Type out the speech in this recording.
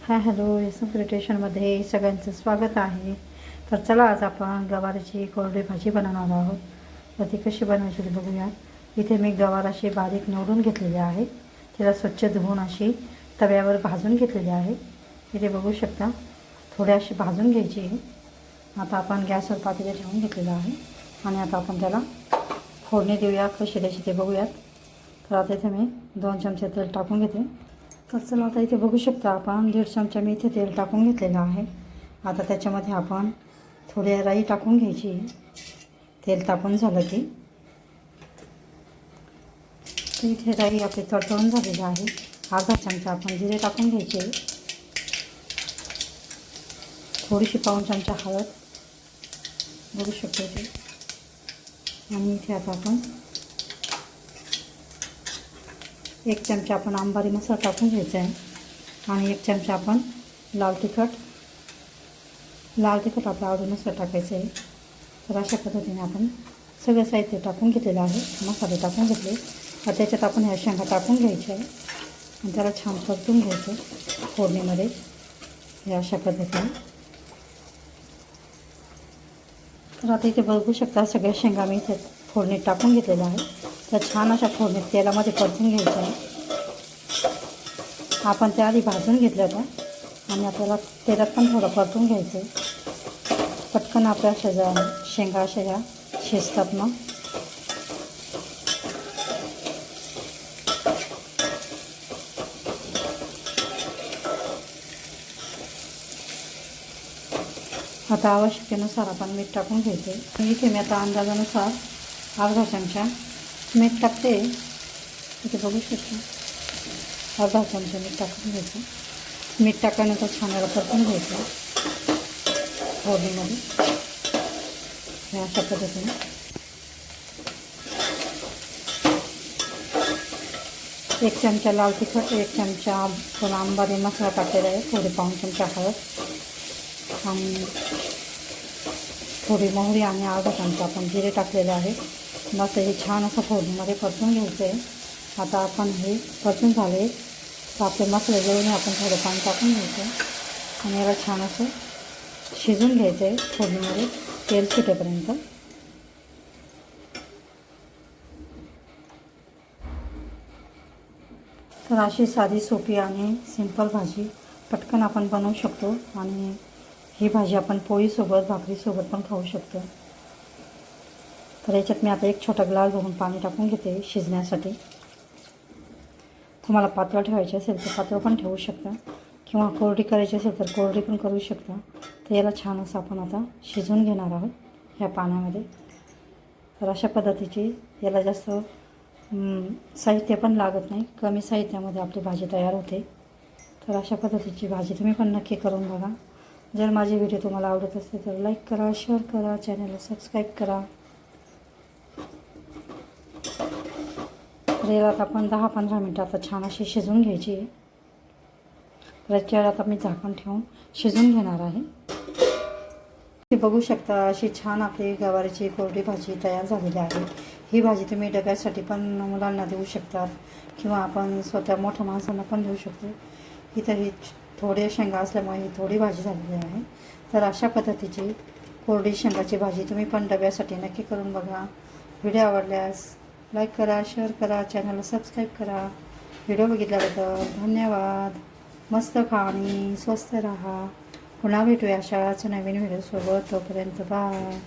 Hi hello S M क्रिएशनमध्ये सगळ्यांचं स्वागत आहे. तर चला आज आपण गवाराची कोरडी भाजी बनवणार आहोत. तर ती कशी बनवायची ते बघूया. इथे मी गवार अशी बारीक निवडून घेतलेली आहे. तिला स्वच्छ धुवून अशी तव्यावर भाजून घेतलेली आहे. इथे बघू शकता थोडी अशी भाजून घ्यायची. आता आपण गॅसवर पातेलं ठेवून घेतलेलं आहे आणि आता आपण त्याला फोडणी देऊया. कशी द्यायची ते बघूयात. तर आता इथे मी 2 चमचे तेल टाकून घेते. तर चला आता इथे बघू शकता आपण 1.5 चमचा मी इथे तेल टाकून घेतलेलं आहे. आता त्याच्यामध्ये आपण थोडी राई टाकून घ्यायची. तेल तापून झालं की इथे राई आपली तडतडून झालेली आहे. अर्धा चमचा आपण जिरे टाकून घ्यायचे. थोडीशी पाऊण चमचा हळद बघू शकतो इथे. आणि इथे आता आपण 1 चमचा आपण अंबारी मसाला टाकून घ्यायचा आहे आणि 1 चमचा आपण लाल तिखट आपल्या आवडीनुसार टाकायचं आहे. तर अशा पद्धतीने आपण सगळं साहित्य टाकून घेतलेलं आहे. मसाले टाकून घेतले. तर त्याच्यात आपण ह्या शेंगा टाकून घ्यायच्या आहे आणि त्याला छान परतून घ्यायचं फोडणीमध्ये हे अशा पद्धतीने. तर आता इथे बघू शकता सगळ्या शेंगा मी इथे फोडणीत टाकून घेतलेल्या आहे. तर छान अशा फोडणीत तेलामध्ये परतून घ्यायचं आहे. आपण त्याआधी भाजून घेतल्या होत्या आणि आपल्याला तेलात पण थोडं परतून घ्यायचं आहे. पटकन आपल्या शेंगा अशा ह्या शिजतात मग. आता आवश्यकतेनुसार आपण मीठ टाकून घ्यायचं. इथे मी आता अंदाजानुसार अर्धा चमचा मीठ टाकते. इथे बघू शकतो अर्धा चमचा मीठ टाकून घ्यायचं. मीठ टाकल्यानंतर छान याला परतून घ्यायचं फोडणीमध्ये हे अशा पद्धतीने. 1 चमचा लाल तिखट, 1 चमचा थोडा अंबारी मसाला टाकलेला आहे, थोडी पाऊण चमचा हळद आणि थोडी मोहरी आणि अर्धा चमचा आपण जिरे टाकलेले आहे. मस्त हे छान असं फोडणीमध्ये परतून घ्यायचं आहे. आता आपण हे परतून झाले तर आपले मसाले जळून आपण थोडं पाणी टाकून घ्यायचं आणि याला छान असं शिजून घ्यायचं आहे फोडणीमध्ये तेल सुटेपर्यंत. तर अशी साधी सोपी आणि सिंपल भाजी पटकन आपण बनवू शकतो आणि ही भाजी आपण पोळीसोबत भाकरीसोबत पण खाऊ शकतो. तर याच्यात मी आता 1 छोटा ग्लास भरून पाणी टाकून घेते शिजण्यासाठी. तुम्हाला पातळ ठेवायची असेल तर पातळ पण ठेवू शकता किंवा कोरडी करायची असेल तर कोरडी पण करू शकता. तर याला छान असं आपण आता शिजवून घेणार आहोत ह्या पाण्यामध्ये. तर अशा पद्धतीची याला जास्त साहित्य पण लागत नाही. कमी साहित्यामध्ये आपली भाजी तयार होते. तर अशा पद्धतीची भाजी तुम्ही पण नक्की करून बघा. जर माझे व्हिडिओ तुम्हाला आवडत असेल तर लाईक करा, शेअर करा, चॅनलला सबस्क्राईब करा. तर याला आपण 10-15 मिनटं आता छान अशी शिजवून घ्यायची आहे. तर याच्यावर आता मी झाकण ठेवून शिजवून घेणार आहे. ते बघू शकता अशी छान आपली गवारीची कोरडी भाजी तयार झालेली आहे. ही भाजी तुम्ही डब्यासाठी पण मुलांना देऊ शकतात किंवा आपण स्वतः मोठ्या माणसांना पण देऊ शकतो. इथं ही थोडे शेंगा असल्यामुळे ही थोडी भाजी झालेली आहे. तर अशा पद्धतीची कोरडी शेंगाची भाजी तुम्ही पण डब्यासाठी नक्की करून बघा. व्हिडिओ आवडल्यास लाईक करा, शेअर करा, चॅनलला सबस्क्राईब करा. व्हिडिओ बघितल्याबद्दल धन्यवाद. मस्त खा आणि स्वस्त राहा. पुन्हा भेटूया अशाच नवीन व्हिडिओसोबत. तोपर्यंत बाय.